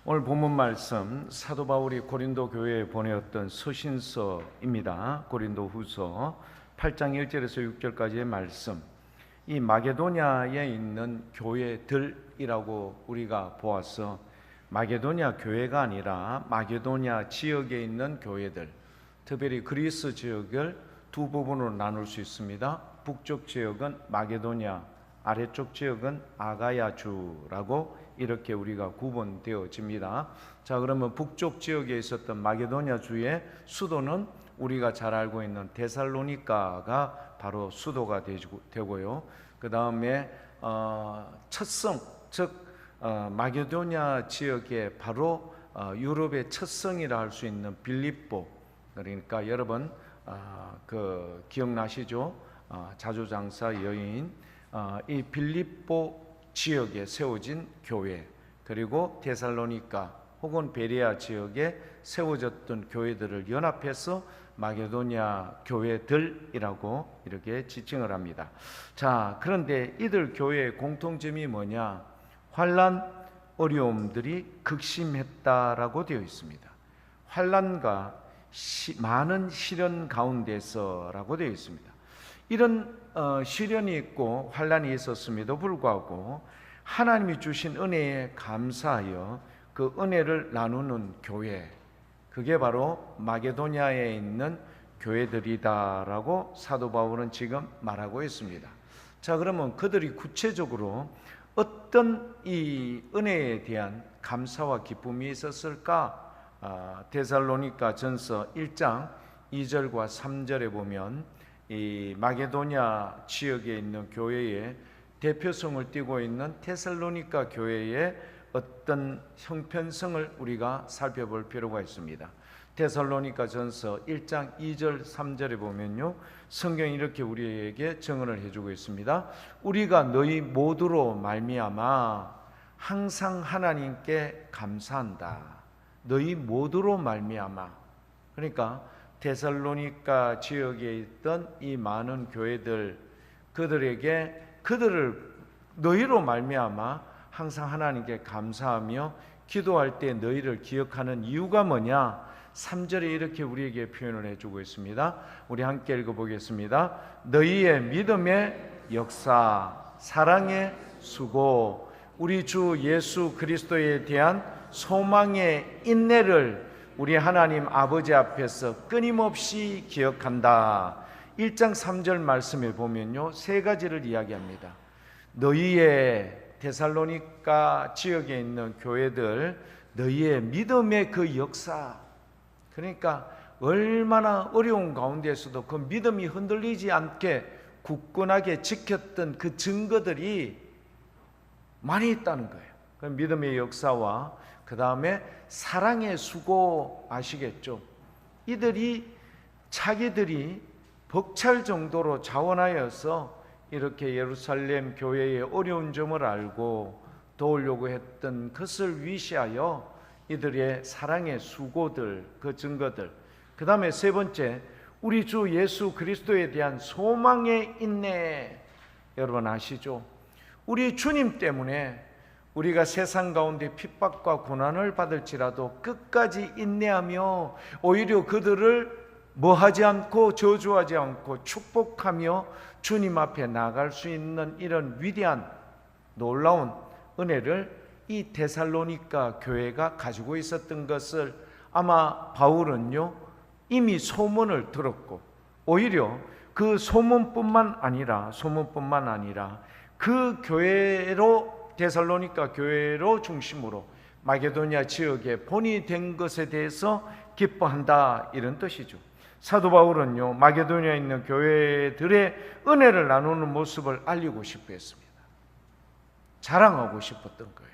오늘 본문 말씀 사도 바울이 고린도 교회에 보내었던 서신서입니다. 고린도후서 8장 1절에서 6절까지의 말씀. 이 마게도냐에 있는 교회들이라고 우리가 보아서 마게도냐 교회가 아니라 마게도냐 지역에 있는 교회들, 특별히 그리스 지역을 두 부분으로 나눌 수 있습니다. 북쪽 지역은 마게도냐, 아래쪽 지역은 아가야주라고 이렇게 우리가 구분되어집니다. 자, 그러면 북쪽 지역에 있었던 마게도냐 주의 수도는 우리가 잘 알고 있는 데살로니가가 바로 수도가 되고요. 그 다음에 첫성, 즉 마게도냐 지역에 바로 유럽의 첫성이라 할 수 있는 빌립보, 그러니까 여러분 그 기억나시죠? 자주장사 여인, 이 빌립보 지역에 세워진 교회, 그리고 데살로니가 혹은 베레아 지역에 세워졌던 교회들을 연합해서 마게도냐 교회들이라고 이렇게 지칭을 합니다. 자, 그런데 이들 교회의 공통점이 뭐냐? 환난, 어려움들이 극심했다라고 되어 있습니다. 환난과 많은 시련 가운데서라고 되어 있습니다. 이런 시련이 있고 환난이 있었음에도 불구하고 하나님이 주신 은혜에 감사하여 그 은혜를 나누는 교회, 그게 바로 마게도냐에 있는 교회들이다라고 사도 바울은 지금 말하고 있습니다. 자, 그러면 그들이 구체적으로 어떤 이 은혜에 대한 감사와 기쁨이 있었을까? 데살로니가 전서 1장 2절과 3절에 보면 이 마게도냐 지역에 있는 교회의 대표성을 띠고 있는 데살로니가 교회의 어떤 형편성을 우리가 살펴볼 필요가 있습니다. 데살로니가 전서 1장 2절 3절에 보면요, 성경이 이렇게 우리에게 증언을 해주고 있습니다. 우리가 너희 모두로 말미암아 항상 하나님께 감사한다. 너희 모두로 말미암아. 그러니까 데살로니가 지역에 있던 이 많은 교회들, 그들에게 그들을 너희로 말미암아 항상 하나님께 감사하며 기도할 때 너희를 기억하는 이유가 뭐냐? 3절에 이렇게 우리에게 표현을 해주고 있습니다. 우리 함께 읽어보겠습니다. 너희의 믿음의 역사, 사랑의 수고, 우리 주 예수 그리스도에 대한 소망의 인내를 우리 하나님 아버지 앞에서 끊임없이 기억한다. 1장 3절 말씀에 보면요, 세 가지를 이야기합니다. 너희의 데살로니가 지역에 있는 교회들, 너희의 믿음의 그 역사, 그러니까 얼마나 어려운 가운데에서도 그 믿음이 흔들리지 않게 굳건하게 지켰던 그 증거들이 많이 있다는 거예요. 그 믿음의 역사와 그 다음에 사랑의 수고, 아시겠죠? 이들이 자기들이 벅찰 정도로 자원하여서 이렇게 예루살렘 교회의 어려운 점을 알고 도우려고 했던 것을 위시하여 이들의 사랑의 수고들, 그 증거들, 그 다음에 세 번째, 우리 주 예수 그리스도에 대한 소망의 인내. 여러분 아시죠? 우리 주님 때문에 우리가 세상 가운데 핍박과 고난을 받을지라도 끝까지 인내하며 오히려 그들을 뭐하지 않고 저주하지 않고 축복하며 주님 앞에 나갈 수 있는 이런 위대한 놀라운 은혜를 이 데살로니가 교회가 가지고 있었던 것을 아마 바울은요, 이미 소문을 들었고 오히려 그 소문뿐만 아니라 그 교회로, 데살로니가 교회로 중심으로 마게도냐 지역에 본이 된 것에 대해서 기뻐한다, 이런 뜻이죠. 사도 바울은요, 마게도냐에 있는 교회들의 은혜를 나누는 모습을 알리고 싶어 했습니다. 자랑하고 싶었던 거예요.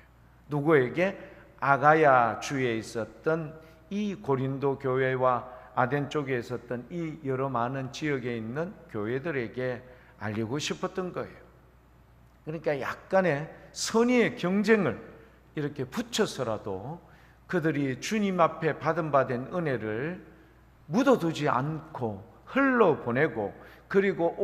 누구에게? 아가야 주에 있었던 이 고린도 교회와 아덴 쪽에 있었던 이 여러 많은 지역에 있는 교회들에게 알리고 싶었던 거예요. 그러니까 약간의 선의의 경쟁을 이렇게 붙여서라도 그들이 주님 앞에 받은 은혜를 묻어두지 않고 흘러보내고 그리고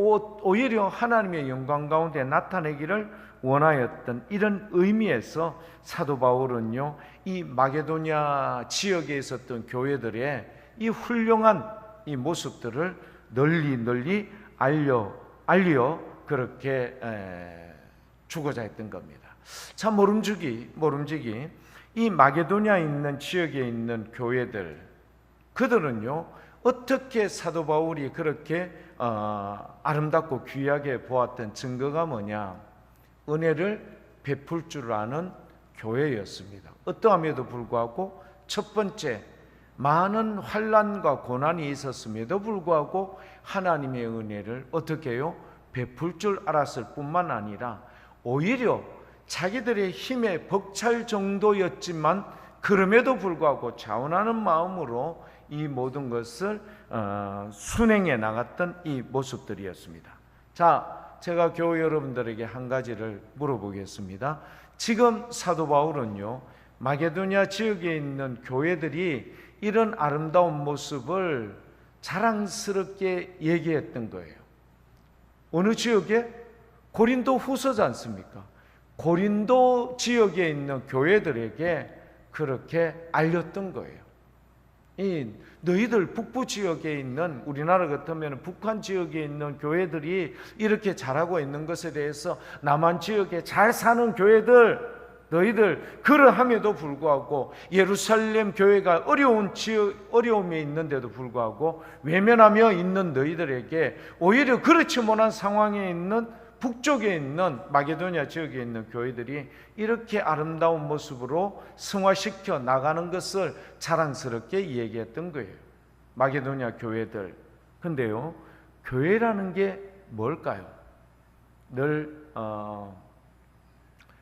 오히려 하나님의 영광 가운데 나타내기를 원하였던 이런 의미에서 사도 바울은요, 이 마게도냐 지역에 있었던 교회들의 이 훌륭한 이 모습들을 널리 알려 그렇게 주고자 했던 겁니다. 참 모름지기 이 마게도냐에 있는 지역에 있는 교회들, 그들은요 어떻게 사도 바울이 그렇게 아름답고 귀하게 보았던 증거가 뭐냐? 은혜를 베풀 줄 아는 교회였습니다. 어떠함에도 불구하고 첫 번째, 많은 환난과 고난이 있었음에도 불구하고 하나님의 은혜를 어떻게 해요? 베풀 줄 알았을 뿐만 아니라 오히려 자기들의 힘에 벅찰 정도였지만 그럼에도 불구하고 자원하는 마음으로 이 모든 것을 순행해 나갔던 이 모습들이었습니다. 자, 제가 교회 여러분들에게 한 가지를 물어보겠습니다. 지금 사도 바울은요, 마게도냐 지역에 있는 교회들이 이런 아름다운 모습을 자랑스럽게 얘기했던 거예요. 어느 지역에? 고린도 후서지 않습니까? 고린도 지역에 있는 교회들에게 그렇게 알렸던 거예요. 너희들 북부 지역에 있는, 우리나라 같으면 북한 지역에 있는 교회들이 이렇게 잘하고 있는 것에 대해서 남한 지역에 잘 사는 교회들, 너희들 그러함에도 불구하고 예루살렘 교회가 어려움에 있는데도 불구하고 외면하며 있는 너희들에게 오히려 그렇지 못한 상황에 있는 북쪽에 있는 마게도냐 지역에 있는 교회들이 이렇게 아름다운 모습으로 승화시켜 나가는 것을 자랑스럽게 얘기했던 거예요. 마게도냐 교회들. 근데요, 교회라는 게 뭘까요? 늘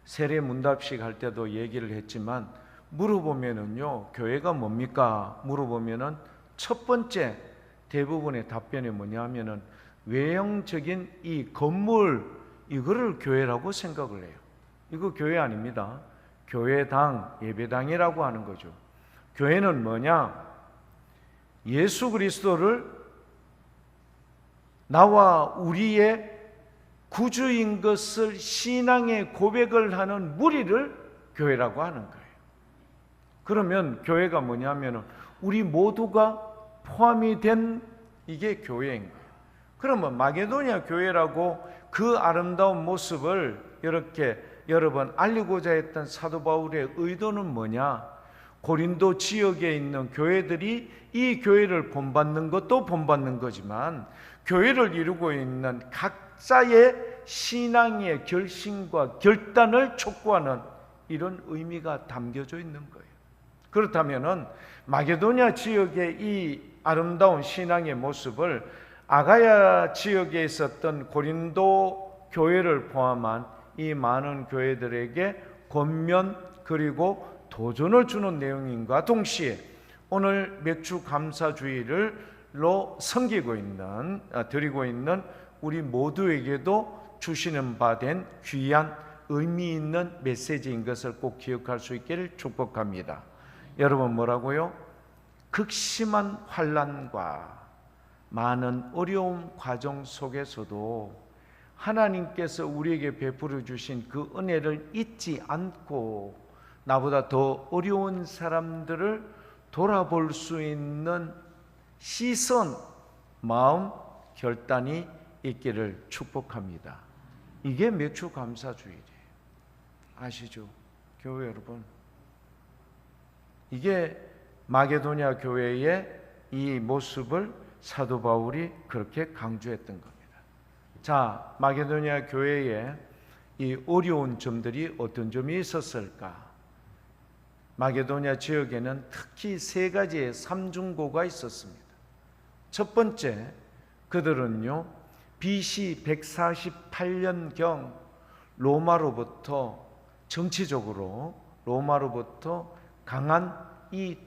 세례 문답식 할 때도 얘기를 했지만 물어보면은요, 교회가 뭡니까? 물어보면은 첫 번째 대부분의 답변이 뭐냐면은 외형적인 이 건물, 이거를 교회라고 생각을 해요. 이거 교회 아닙니다. 교회당, 예배당이라고 하는 거죠. 교회는 뭐냐? 예수 그리스도를 나와 우리의 구주인 것을 신앙의 고백을 하는 무리를 교회라고 하는 거예요. 그러면 교회가 뭐냐면은 우리 모두가 포함이 된 이게 교회인 거예요. 그러면 마게도냐 교회라고 그 아름다운 모습을 이렇게 여러 번 알리고자 했던 사도 바울의 의도는 뭐냐? 고린도 지역에 있는 교회들이 이 교회를 본받는 것도 본받는 거지만 교회를 이루고 있는 각자의 신앙의 결심과 결단을 촉구하는 이런 의미가 담겨져 있는 거예요. 그렇다면은 마게도냐 지역의 이 아름다운 신앙의 모습을 아가야 지역에 있었던 고린도 교회를 포함한 이 많은 교회들에게 권면 그리고 도전을 주는 내용인과 동시에 오늘 맥주 감사주의를로 드리고 있는 우리 모두에게도 주시는 바 된 귀한 의미 있는 메시지인 것을 꼭 기억할 수 있기를 축복합니다. 여러분 뭐라고요? 극심한 환난과 많은 어려움 과정 속에서도 하나님께서 우리에게 베풀어 주신 그 은혜를 잊지 않고 나보다 더 어려운 사람들을 돌아볼 수 있는 시선, 마음, 결단이 있기를 축복합니다. 이게 맥주 감사주일이에요. 아시죠? 교회 여러분, 이게 마게도냐 교회의 이 모습을 사도 바울이 그렇게 강조했던 겁니다. 자, 마게도냐 교회에 이 어려운 점들이 어떤 점이 있었을까? 마게도냐 지역에는 특히 세 가지의 삼중고가 있었습니다. 첫 번째, 그들은요 BC 148년경 로마로부터 정치적으로 로마로부터 강한 이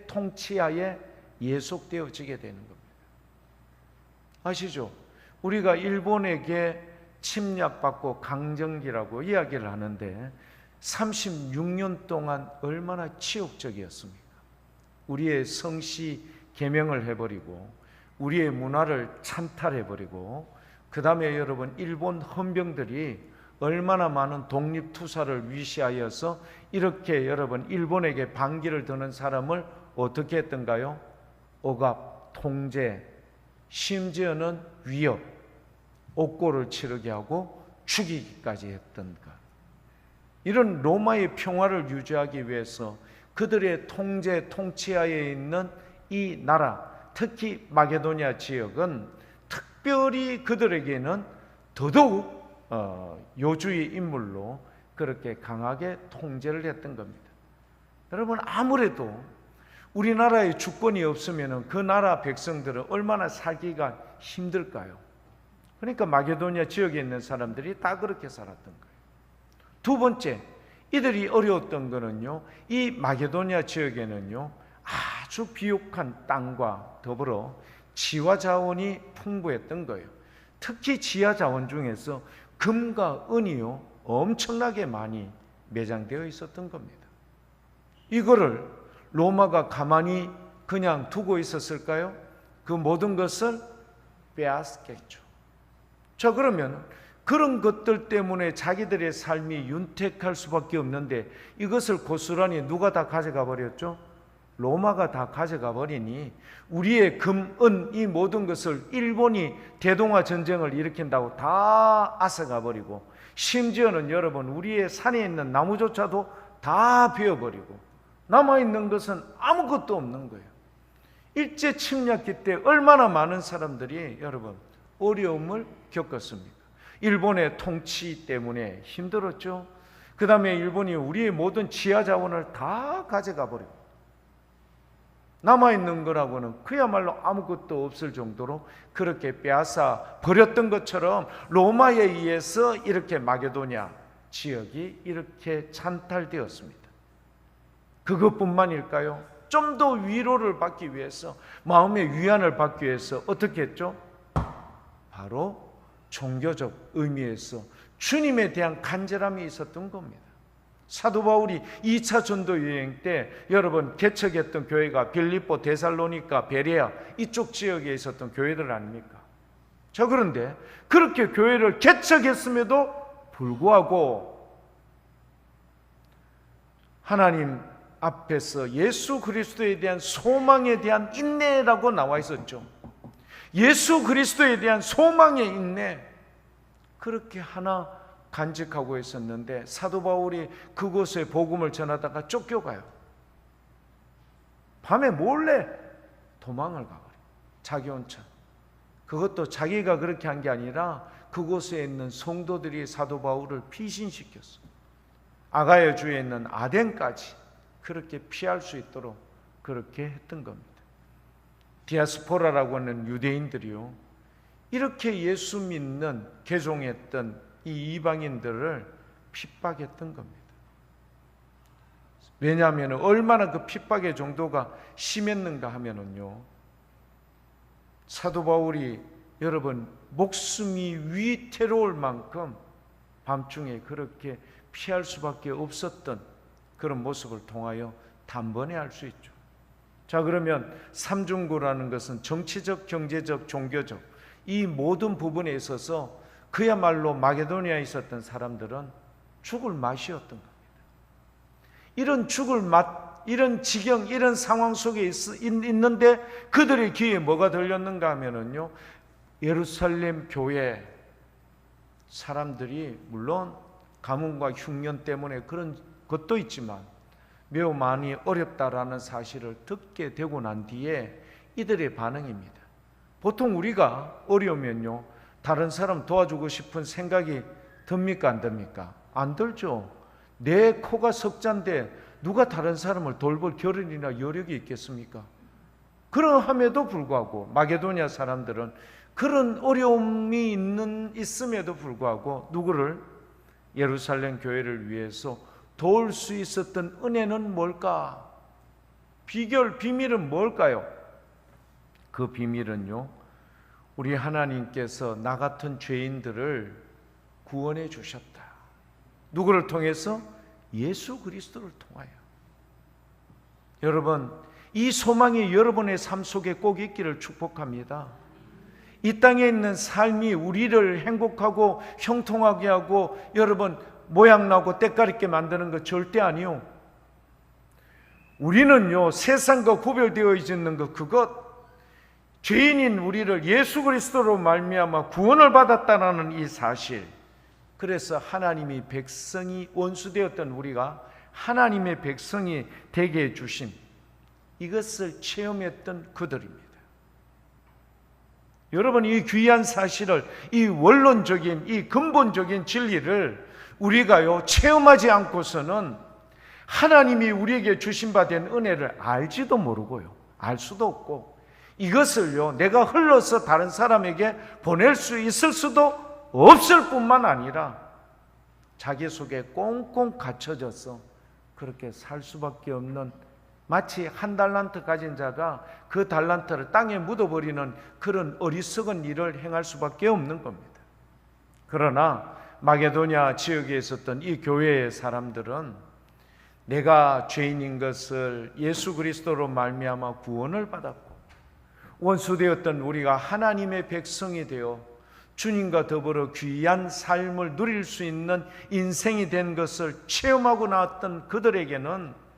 통치하에 예속되어지게 되는 겁니다. 아시죠? 우리가 일본에게 침략받고 강점기라고 이야기를 하는데 36년 동안 얼마나 치욕적이었습니까? 우리의 성씨 개명을 해버리고 우리의 문화를 찬탈해버리고, 그 다음에 여러분 일본 헌병들이 얼마나 많은 독립투사를 위시하여서 이렇게 여러분 일본에게 반기를 드는 사람을 어떻게 했던가요? 억압, 통제, 심지어는 위협, 옥고를 치르게 하고 죽이기까지 했던가. 이런 로마의 평화를 유지하기 위해서 그들의 통제, 통치하에 있는 이 나라, 특히 마게도니아 지역은 특별히 그들에게는 더더욱 요주의 인물로 그렇게 강하게 통제를 했던 겁니다. 여러분, 아무래도 우리나라의 주권이 없으면 그 나라 백성들은 얼마나 살기가 힘들까요? 그러니까 마게도니아 지역에 있는 사람들이 다 그렇게 살았던 거예요. 두 번째, 이들이 어려웠던 거는요, 이 마게도니아 지역에는요 아주 비옥한 땅과 더불어 지하 자원이 풍부했던 거예요. 특히 지하 자원 중에서 금과 은이요 엄청나게 많이 매장되어 있었던 겁니다. 이거를 로마가 가만히 그냥 두고 있었을까요? 그 모든 것을 빼앗겠죠. 자, 그러면 그런 것들 때문에 자기들의 삶이 윤택할 수밖에 없는데 이것을 고스란히 누가 다 가져가 버렸죠? 로마가 다 가져가 버리니 우리의 금, 은, 이 모든 것을 일본이 대동아 전쟁을 일으킨다고 다 앗아가 버리고, 심지어는 여러분 우리의 산에 있는 나무조차도 다 베어버리고 남아있는 것은 아무것도 없는 거예요. 일제 침략기 때 얼마나 많은 사람들이 여러분 어려움을 겪었습니까? 일본의 통치 때문에 힘들었죠. 그 다음에 일본이 우리의 모든 지하 자원을 다 가져가 버리고 남아있는 거라고는 그야말로 아무것도 없을 정도로 그렇게 빼앗아 버렸던 것처럼 로마에 의해서 이렇게 마게도니아 지역이 이렇게 찬탈되었습니다. 그것뿐만일까요? 좀 더 위로를 받기 위해서, 마음의 위안을 받기 위해서 어떻게 했죠? 바로 종교적 의미에서 주님에 대한 간절함이 있었던 겁니다. 사도 바울이 2차 전도 여행 때 여러분 개척했던 교회가 빌립보, 데살로니가, 베레아 이쪽 지역에 있었던 교회들 아닙니까? 자, 그런데 그렇게 교회를 개척했음에도 불구하고 하나님 앞에서 예수 그리스도에 대한 소망에 대한 인내라고 나와 있었죠. 예수 그리스도에 대한 소망의 인내, 그렇게 하나 간직하고 있었는데 사도 바울이 그곳에 복음을 전하다가 쫓겨가요. 밤에 몰래 도망을 가버려요. 자기 혼자. 그것도 자기가 그렇게 한 게 아니라 그곳에 있는 성도들이 사도 바울을 피신시켰어요. 아가야 주에 있는 아덴까지 그렇게 피할 수 있도록 그렇게 했던 겁니다. 디아스포라라고 하는 유대인들이요, 이렇게 예수 믿는 개종했던 이 이방인들을 핍박했던 겁니다. 왜냐하면 얼마나 그 핍박의 정도가 심했는가 하면은요, 사도 바울이 여러분 목숨이 위태로울 만큼 밤중에 그렇게 피할 수밖에 없었던 그런 모습을 통하여 단번에 알 수 있죠. 자, 그러면 삼중고라는 것은 정치적, 경제적, 종교적 이 모든 부분에 있어서 그야말로 마게도니아에 있었던 사람들은 죽을 맛이었던 겁니다. 이런 죽을 맛, 이런 지경, 이런 상황 속에 있는데 그들의 귀에 뭐가 들렸는가 하면은요, 예루살렘 교회 사람들이 물론 가뭄과 흉년 때문에 그런 것도 있지만 매우 많이 어렵다라는 사실을 듣게 되고 난 뒤에 이들의 반응입니다. 보통 우리가 어려우면요, 다른 사람 도와주고 싶은 생각이 듭니까, 안 듭니까? 안 들죠. 내 코가 석잔데 누가 다른 사람을 돌볼 겨를이나 여력이 있겠습니까? 그러함에도 불구하고 마게도니아 사람들은 그런 어려움이 있음에도 불구하고 누구를, 예루살렘 교회를 위해서 도울 수 있었던 은혜는 뭘까? 비밀은 뭘까요? 그 비밀은요, 우리 하나님께서 나 같은 죄인들을 구원해 주셨다. 누구를 통해서? 예수 그리스도를 통하여. 여러분, 이 소망이 여러분의 삶 속에 꼭 있기를 축복합니다. 이 땅에 있는 삶이 우리를 행복하고 형통하게 하고 여러분 모양나고 때깔있게 만드는 것 절대 아니요. 우리는요, 세상과 구별되어 있는 것, 그것, 죄인인 우리를 예수 그리스도로 말미암아 구원을 받았다는 이 사실, 그래서 하나님이 백성이 원수되었던 우리가 하나님의 백성이 되게 해주신 이것을 체험했던 그들입니다. 여러분, 이 귀한 사실을, 이 원론적인, 이 근본적인 진리를 우리가요 체험하지 않고서는 하나님이 우리에게 주신 바 된 은혜를 알지도 모르고요, 알 수도 없고, 이것을요 내가 흘러서 다른 사람에게 보낼 수 있을 수도 없을 뿐만 아니라 자기 속에 꽁꽁 갇혀져서 그렇게 살 수밖에 없는, 마치 한 달란트 가진 자가 그 달란트를 땅에 묻어버리는 그런 어리석은 일을 행할 수밖에 없는 겁니다. 그러나 마게도냐 지역에 있었던 이 교회의 사람들은 내가 죄인인 것을 예수 그리스도로 말미암아 구원을 받았고 원수되었던 우리가 하나님의 백성이 되어 주님과 더불어 귀한 삶을 누릴 수 있는 인생이 된 것을 체험하고 나왔던 그들에게는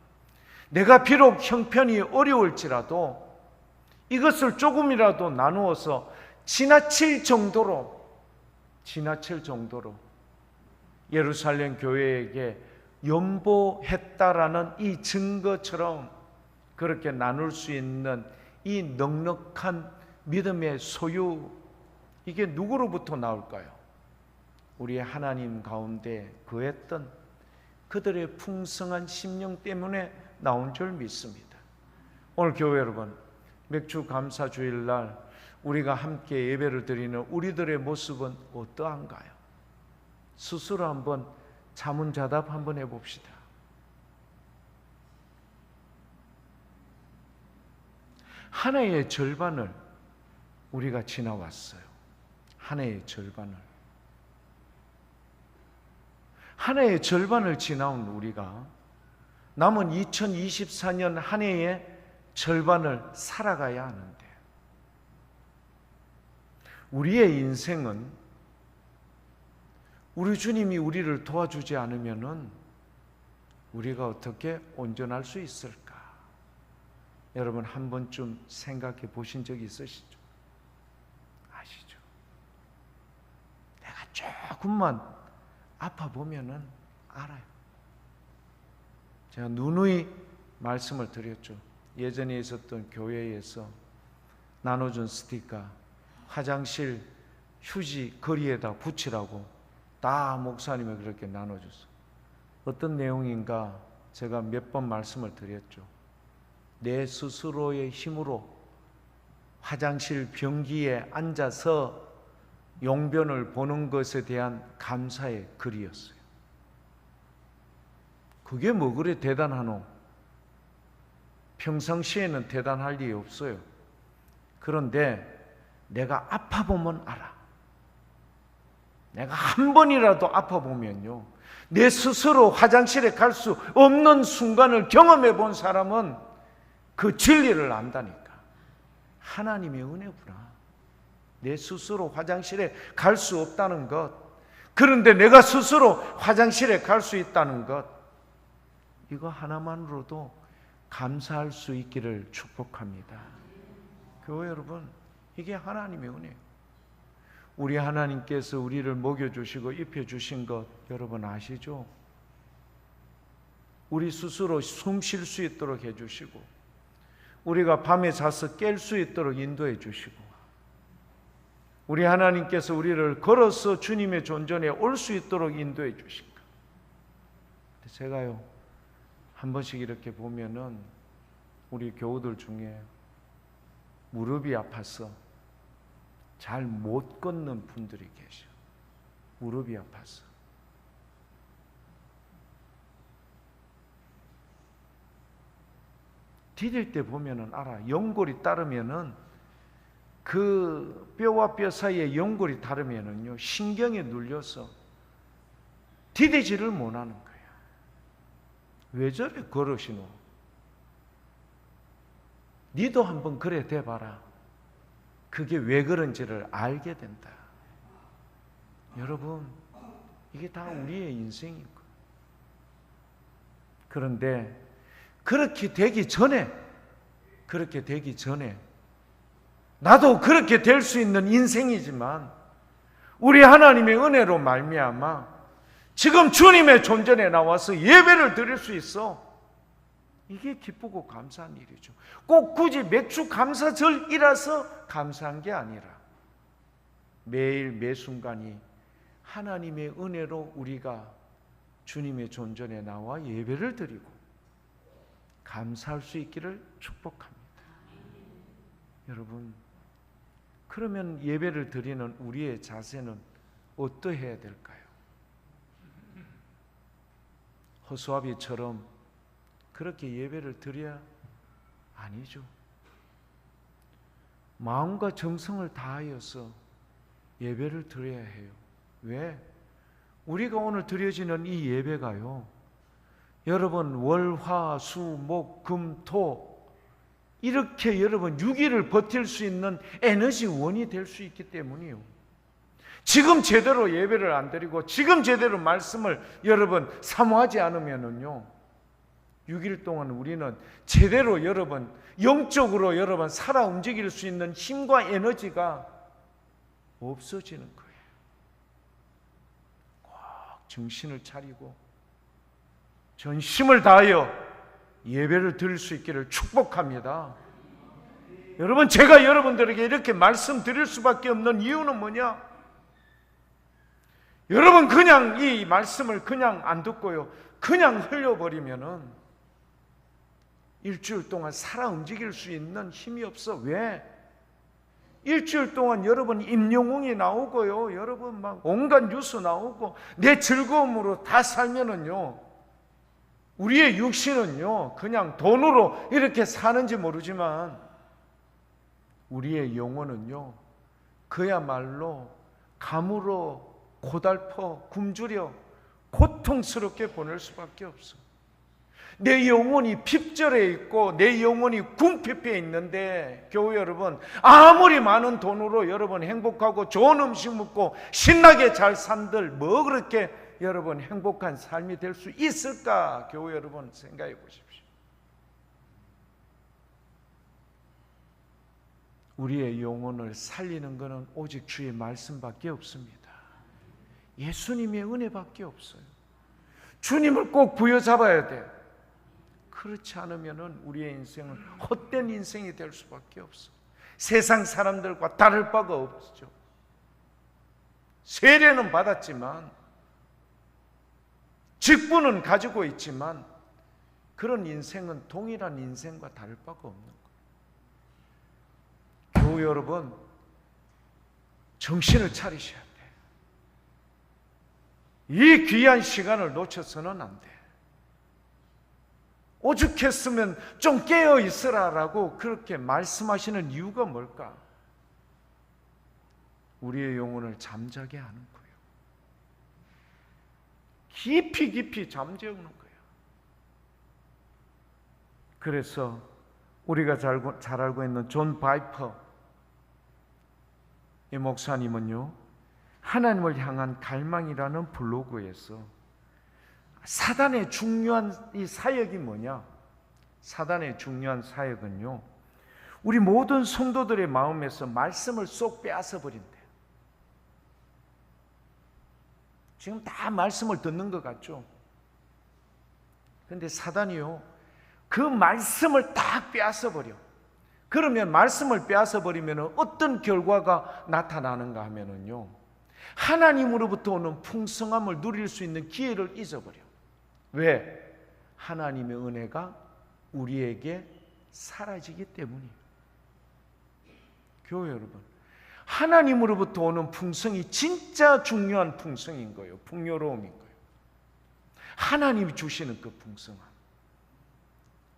내가 비록 형편이 어려울지라도 이것을 조금이라도 나누어서 지나칠 정도로 예루살렘 교회에게 연보했다라는 이 증거처럼 그렇게 나눌 수 있는 이 넉넉한 믿음의 소유, 이게 누구로부터 나올까요? 우리의 하나님 가운데 거했던 그들의 풍성한 심령 때문에 나온 줄 믿습니다. 오늘 교회 여러분, 맥주 감사 주일날 우리가 함께 예배를 드리는 우리들의 모습은 어떠한가요? 스스로 한번 자문자답 한번 해봅시다. 한 해의 절반을 우리가 지나왔어요. 한 해의 절반을. 한 해의 절반을 지나온 우리가 남은 2024년 한 해의 절반을 살아가야 하는데, 우리의 인생은 우리 주님이 우리를 도와주지 않으면은 우리가 어떻게 온전할 수 있을까? 여러분 한 번쯤 생각해 보신 적이 있으시죠? 아시죠? 내가 조금만 아파 보면은 알아요. 제가 누누이 말씀을 드렸죠. 예전에 있었던 교회에서 나눠준 스티커, 화장실 휴지 거리에다 붙이라고 다 목사님이 그렇게 나눠줬어요. 어떤 내용인가 제가 몇 번 말씀을 드렸죠. 내 스스로의 힘으로 화장실 변기에 앉아서 용변을 보는 것에 대한 감사의 글이었어요. 그게 뭐 그래 대단하노? 평상시에는 대단할 일이 없어요. 그런데 내가 아파보면 알아. 내가 한 번이라도 아파보면요, 내 스스로 화장실에 갈 수 없는 순간을 경험해 본 사람은 그 진리를 안다니까. 하나님의 은혜구나. 내 스스로 화장실에 갈 수 없다는 것, 그런데 내가 스스로 화장실에 갈 수 있다는 것, 이거 하나만으로도 감사할 수 있기를 축복합니다. 교회 여러분, 이게 하나님의 은혜예요. 우리 하나님께서 우리를 먹여주시고 입혀주신 것 여러분 아시죠? 우리 스스로 숨 쉴 수 있도록 해주시고, 우리가 밤에 자서 깰 수 있도록 인도해 주시고, 우리 하나님께서 우리를 걸어서 주님의 존전에 올 수 있도록 인도해 주신 것. 제가요 한 번씩 이렇게 보면은 우리 교우들 중에 무릎이 아파서 잘 못 걷는 분들이 계셔. 무릎이 아파서. 디딜 때 보면은 알아. 연골이 따르면은 그 뼈와 뼈 사이에 연골이 다르면은요, 신경에 눌려서 디디지를 못하는 거야. 왜 저래 걸으시노? 니도 한번 그래 돼봐라. 그게 왜 그런지를 알게 된다. 여러분, 이게 다 우리의 인생인 거예요. 그런데 그렇게 되기 전에 나도 그렇게 될 수 있는 인생이지만 우리 하나님의 은혜로 말미암아 지금 주님의 존전에 나와서 예배를 드릴 수 있어. 이게 기쁘고 감사한 일이죠. 꼭 굳이 맥주 감사절이라서 감사한 게 아니라 매일 매 순간이 하나님의 은혜로 우리가 주님의 존전에 나와 예배를 드리고 감사할 수 있기를 축복합니다. 여러분, 그러면 예배를 드리는 우리의 자세는 어떠해야 될까요? 호수아비처럼 그렇게 예배를 드려야? 아니죠. 마음과 정성을 다하여서 예배를 드려야 해요. 왜? 우리가 오늘 드려지는 이 예배가요, 여러분 월, 화, 수, 목, 금, 토 이렇게 여러분 6일을 버틸 수 있는 에너지원이 될 수 있기 때문이요. 지금 제대로 예배를 안 드리고 지금 제대로 말씀을 여러분 사모하지 않으면은요, 6일 동안 우리는 제대로 여러분 영적으로 여러분 살아 움직일 수 있는 힘과 에너지가 없어지는 거예요. 꼭 정신을 차리고 전심을 다하여 예배를 드릴 수 있기를 축복합니다. 여러분, 제가 여러분들에게 이렇게 말씀드릴 수밖에 없는 이유는 뭐냐? 여러분 그냥 이 말씀을 그냥 안 듣고요, 그냥 흘려버리면은 일주일 동안 살아 움직일 수 있는 힘이 없어. 왜? 일주일 동안 여러분 임영웅이 나오고요, 여러분 막 온갖 뉴스 나오고 내 즐거움으로 다 살면은요, 우리의 육신은요 그냥 돈으로 이렇게 사는지 모르지만 우리의 영혼은요 그야말로 감으로 고달퍼 굶주려 고통스럽게 보낼 수밖에 없어. 내 영혼이 핍절해 있고 내 영혼이 궁핍해 있는데, 교회 여러분, 아무리 많은 돈으로 여러분 행복하고 좋은 음식 먹고 신나게 잘 산들 뭐 그렇게 여러분 행복한 삶이 될 수 있을까? 교회 여러분 생각해 보십시오. 우리의 영혼을 살리는 것은 오직 주의 말씀밖에 없습니다. 예수님의 은혜밖에 없어요. 주님을 꼭 부여잡아야 돼. 그렇지 않으면 우리의 인생은 헛된 인생이 될 수밖에 없어. 세상 사람들과 다를 바가 없죠. 세례는 받았지만, 직분은 가지고 있지만, 그런 인생은 동일한 인생과 다를 바가 없는 거예요. 교회 여러분, 정신을 차리셔야 돼. 이 귀한 시간을 놓쳐서는 안 돼. 오죽했으면 좀 깨어 있으라라고 그렇게 말씀하시는 이유가 뭘까? 우리의 영혼을 잠자게 하는 거예요. 깊이 깊이 잠재우는 거예요. 그래서 우리가 잘 알고 있는 존 바이퍼 이 목사님은요, 하나님을 향한 갈망이라는 블로그에서 사단의 중요한 이 사역이 뭐냐? 사단의 중요한 사역은요, 우리 모든 성도들의 마음에서 말씀을 쏙 빼앗아 버린대. 지금 다 말씀을 듣는 것 같죠? 그런데 사단이요, 그 말씀을 딱 빼앗아 버려. 그러면 말씀을 빼앗아 버리면 어떤 결과가 나타나는가 하면은요, 하나님으로부터 오는 풍성함을 누릴 수 있는 기회를 잊어버려. 왜? 하나님의 은혜가 우리에게 사라지기 때문이에요. 교회 여러분, 하나님으로부터 오는 풍성이 진짜 중요한 풍성인 거예요. 풍요로움인 거예요. 하나님이 주시는 그 풍성함,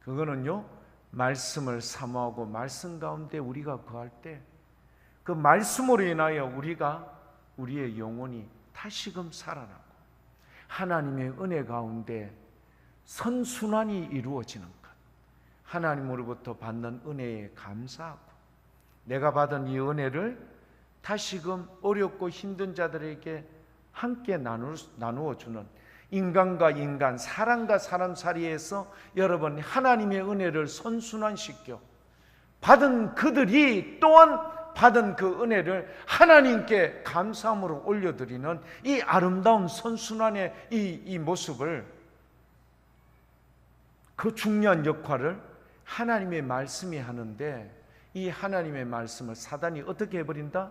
그거는요, 말씀을 사모하고 말씀 가운데 우리가 거할 때 그 말씀으로 인하여 우리의 영혼이 다시금 살아나고 하나님의 은혜 가운데 선순환이 이루어지는 것, 하나님으로부터 받는 은혜에 감사하고 내가 받은 이 은혜를 다시금 어렵고 힘든 자들에게 함께 나누어 주는 인간과 인간, 사람과 사람 사이에서 여러분 하나님의 은혜를 선순환시켜 받은 그들이 또한 받은 그 은혜를 하나님께 감사함으로 올려드리는 이 아름다운 선순환의 이 모습을, 그 중요한 역할을 하나님의 말씀이 하는데, 이 하나님의 말씀을 사단이 어떻게 해버린다?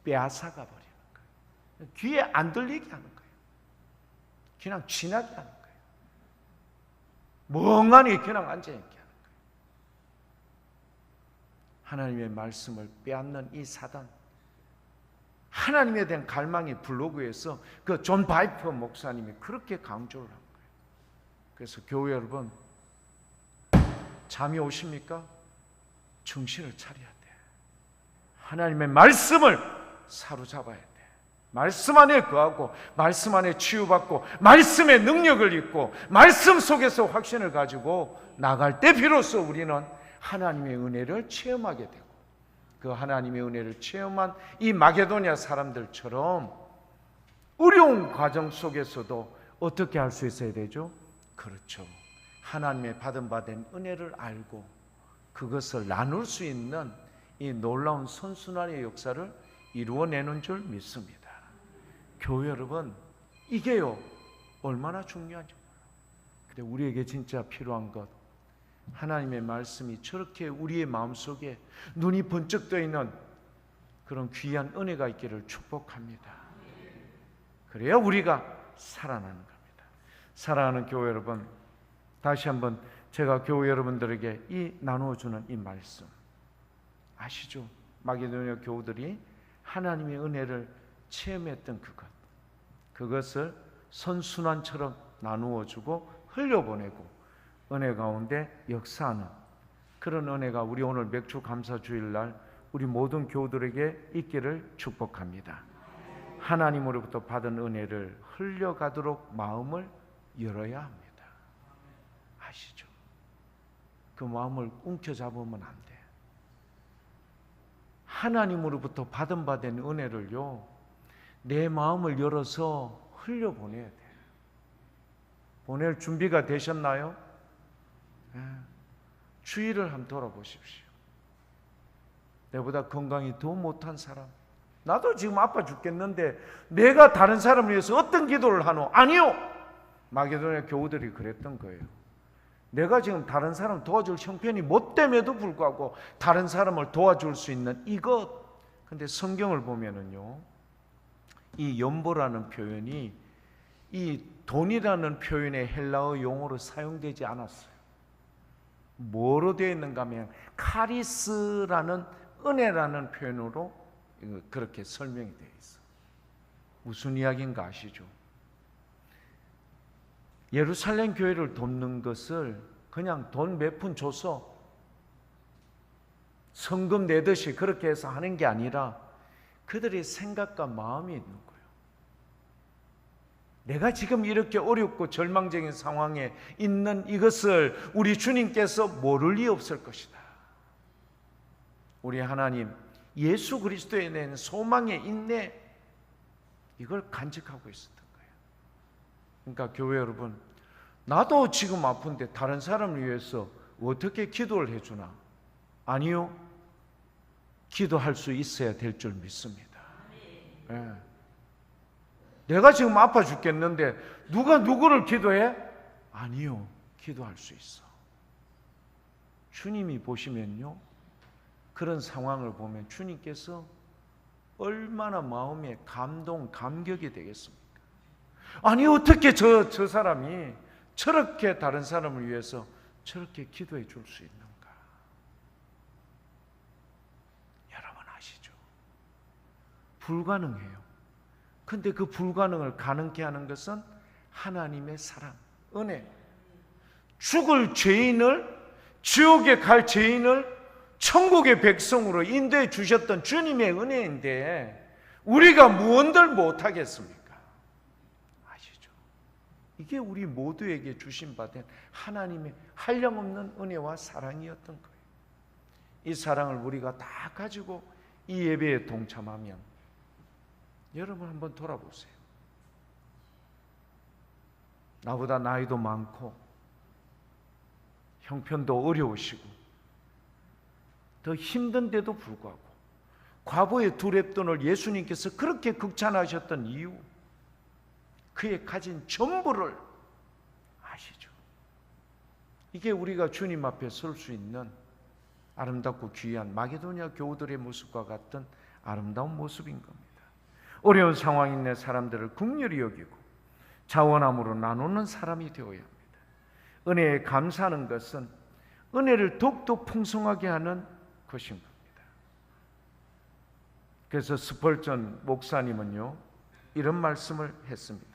빼앗아가 버리는 거예요. 귀에 안 들리게 하는 거예요. 그냥 지나게 하는 거예요. 멍하니 그냥 앉아있게 하는 거예요. 하나님의 말씀을 빼앗는 이 사단, 하나님에 대한 갈망이 블로그에서 그 존 바이퍼 목사님이 그렇게 강조를 한 거예요. 그래서 교회 여러분, 잠이 오십니까? 정신을 차려야 돼. 하나님의 말씀을 사로잡아야 돼. 말씀 안에 거하고 말씀 안에 치유받고 말씀의 능력을 입고 말씀 속에서 확신을 가지고 나갈 때 비로소 우리는 하나님의 은혜를 체험하게 되고, 그 하나님의 은혜를 체험한 이 마게도냐 사람들처럼 어려운 과정 속에서도 어떻게 할 수 있어야 되죠? 그렇죠. 하나님의 받은 은혜를 알고 그것을 나눌 수 있는 이 놀라운 선순환의 역사를 이루어내는 줄 믿습니다. 교회 여러분, 이게요 얼마나 중요한지 몰라요. 근데 우리에게 진짜 필요한 것, 하나님의 말씀이 저렇게 우리의 마음속에 눈이 번쩍 떠 있는 그런 귀한 은혜가 있기를 축복합니다. 그래야 우리가 살아나는 겁니다. 사랑하는 교회 여러분, 다시 한번 제가 교회 여러분들에게 이 나누어주는 이 말씀 아시죠? 마게도냐 교우들이 하나님의 은혜를 체험했던 그것을 선순환처럼 나누어주고 흘려보내고 은혜 가운데 역사하는 그런 은혜가 우리 오늘 맥주 감사 주일날 우리 모든 교우들에게 있기를 축복합니다. 하나님으로부터 받은 은혜를 흘려가도록 마음을 열어야 합니다. 아시죠? 그 마음을 움켜잡으면 안 돼. 하나님으로부터 받은 은혜를요, 내 마음을 열어서 흘려보내야 돼. 보낼 준비가 되셨나요? 주위를 한번 돌아보십시오. 내보다 건강이 더 못한 사람, 나도 지금 아파 죽겠는데 내가 다른 사람을 위해서 어떤 기도를 하노? 아니요! 마게도냐 교우들이 그랬던 거예요. 내가 지금 다른 사람 도와줄 형편이 못됨에도 불구하고 다른 사람을 도와줄 수 있는 이것. 근데 성경을 보면은요, 이 연보라는 표현이 이 돈이라는 표현의 헬라어 용어로 사용되지 않았어요. 뭐로 되어 있는가 하면 카리스라는 은혜라는 표현으로 그렇게 설명이 되어 있어요. 무슨 이야기인가 아시죠? 예루살렘 교회를 돕는 것을 그냥 돈 몇 푼 줘서 성금 내듯이 그렇게 해서 하는 게 아니라 그들의 생각과 마음이 있는 거예요. 내가 지금 이렇게 어렵고 절망적인 상황에 있는 이것을 우리 주님께서 모를 리 없을 것이다. 우리 하나님 예수 그리스도에 대한 소망의 인내, 이걸 간직하고 있었던 거예요. 그러니까 교회 여러분, 나도 지금 아픈데 다른 사람을 위해서 어떻게 기도를 해주나? 아니요, 기도할 수 있어야 될 줄 믿습니다. 네. 내가 지금 아파 죽겠는데 누가 누구를 기도해? 아니요, 기도할 수 있어. 주님이 보시면요, 그런 상황을 보면 주님께서 얼마나 마음에 감동, 감격이 되겠습니까? 아니 어떻게 저 사람이 저렇게 다른 사람을 위해서 저렇게 기도해 줄 수 있는가? 여러분 아시죠? 불가능해요. 근데 그 불가능을 가능케 하는 것은 하나님의 사랑, 은혜. 죽을 죄인을, 지옥에 갈 죄인을 천국의 백성으로 인도해 주셨던 주님의 은혜인데 우리가 무언들 못하겠습니까? 아시죠? 이게 우리 모두에게 주신 바된 하나님의 한량없는 은혜와 사랑이었던 거예요. 이 사랑을 우리가 다 가지고 이 예배에 동참하면 여러분 한번 돌아보세요. 나보다 나이도 많고 형편도 어려우시고 더 힘든데도 불구하고 과부의 두 렙돈을 예수님께서 그렇게 극찬하셨던 이유, 그의 가진 전부를 아시죠? 이게 우리가 주님 앞에 설 수 있는 아름답고 귀한 마게도냐 교우들의 모습과 같은 아름다운 모습인 겁니다. 어려운 상황 있는 사람들을 긍휼히 여기고 자원함으로 나누는 사람이 되어야 합니다. 은혜에 감사하는 것은 은혜를 더욱더 풍성하게 하는 것인 겁니다. 그래서 스펄전 목사님은요, 이런 말씀을 했습니다.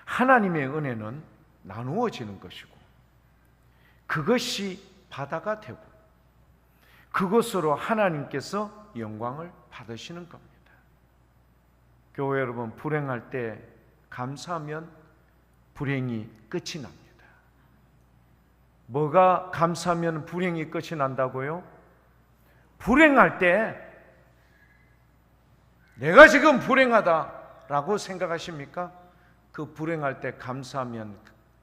하나님의 은혜는 나누어지는 것이고 그것이 바다가 되고 그것으로 하나님께서 영광을 받으시는 겁니다. 교회 여러분, 불행할 때 감사하면 불행이 끝이 납니다. 뭐가 감사하면 불행이 끝이 난다고요? 불행할 때 내가 지금 불행하다라고 생각하십니까? 그 불행할 때 감사하면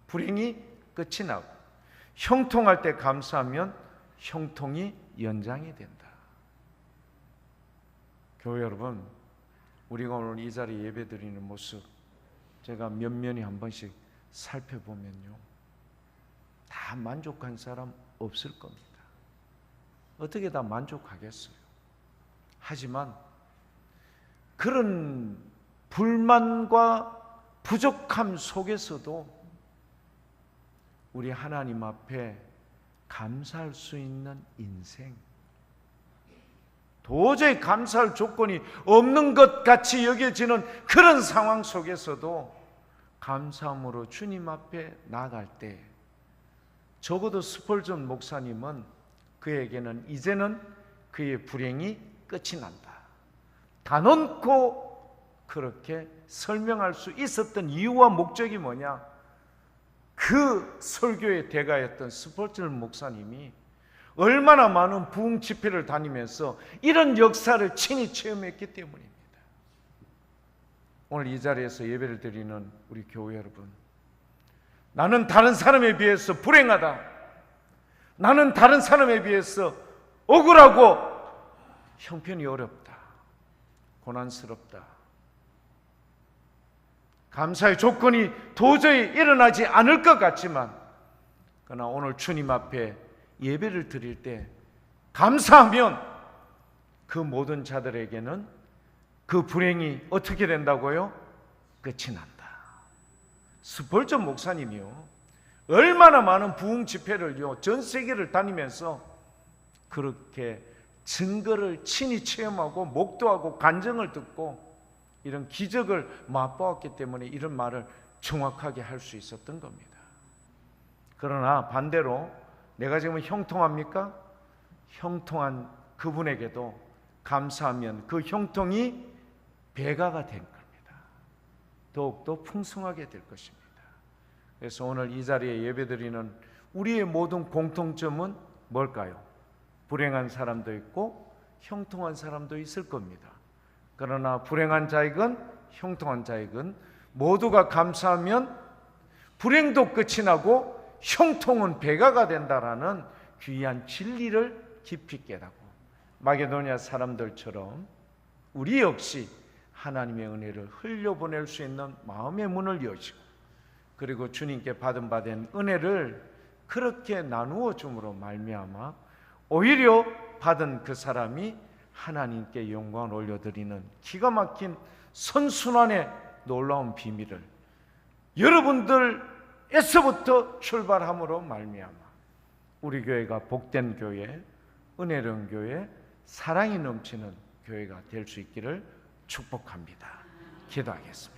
불행이 끝이 나고 형통할 때 감사하면 형통이 연장이 된다. 교회 여러분, 우리가 오늘 이 자리에 예배드리는 모습 제가 면면히 한 번씩 살펴보면요, 다 만족한 사람 없을 겁니다. 어떻게 다 만족하겠어요? 하지만 그런 불만과 부족함 속에서도 우리 하나님 앞에 감사할 수 있는 인생, 도저히 감사할 조건이 없는 것 같이 여겨지는 그런 상황 속에서도 감사함으로 주님 앞에 나아갈 때, 적어도 스펄전 목사님은 그에게는 이제는 그의 불행이 끝이 난다, 단언코 그렇게 설명할 수 있었던 이유와 목적이 뭐냐? 그 설교의 대가였던 스펄전 목사님이 얼마나 많은 부흥 집회를 다니면서 이런 역사를 친히 체험했기 때문입니다. 오늘 이 자리에서 예배를 드리는 우리 교회 여러분, 나는 다른 사람에 비해서 불행하다, 나는 다른 사람에 비해서 억울하고 형편이 어렵다, 고난스럽다, 감사의 조건이 도저히 일어나지 않을 것 같지만, 그러나 오늘 주님 앞에 예배를 드릴 때 감사하면 그 모든 자들에게는 그 불행이 어떻게 된다고요? 끝이 난다. 스펄전 목사님이요, 얼마나 많은 부흥 집회를요, 전 세계를 다니면서 그렇게 증거를 친히 체험하고 목도하고 간증을 듣고 이런 기적을 맛보았기 때문에 이런 말을 정확하게 할 수 있었던 겁니다. 그러나 반대로 내가 지금 형통합니까? 형통한 그분에게도 감사하면 그 형통이 배가가 될 겁니다. 더욱더 풍성하게 될 것입니다. 그래서 오늘 이 자리에 예배드리는 우리의 모든 공통점은 뭘까요? 불행한 사람도 있고 형통한 사람도 있을 겁니다. 그러나 불행한 자이건 형통한 자이건 모두가 감사하면 불행도 끝이 나고 형통은 배가가 된다라는 귀한 진리를 깊이 깨닫고 마게도냐 사람들처럼 우리 역시 하나님의 은혜를 흘려보낼 수 있는 마음의 문을 여시고, 그리고 주님께 받은 바된 은혜를 그렇게 나누어 줌으로 말미암아 오히려 받은 그 사람이 하나님께 영광을 올려드리는 기가 막힌 선순환의 놀라운 비밀을 여러분들에서부터 출발함으로 말미암아 우리 교회가 복된 교회, 은혜로운 교회, 사랑이 넘치는 교회가 될 수 있기를 축복합니다. 기도하겠습니다.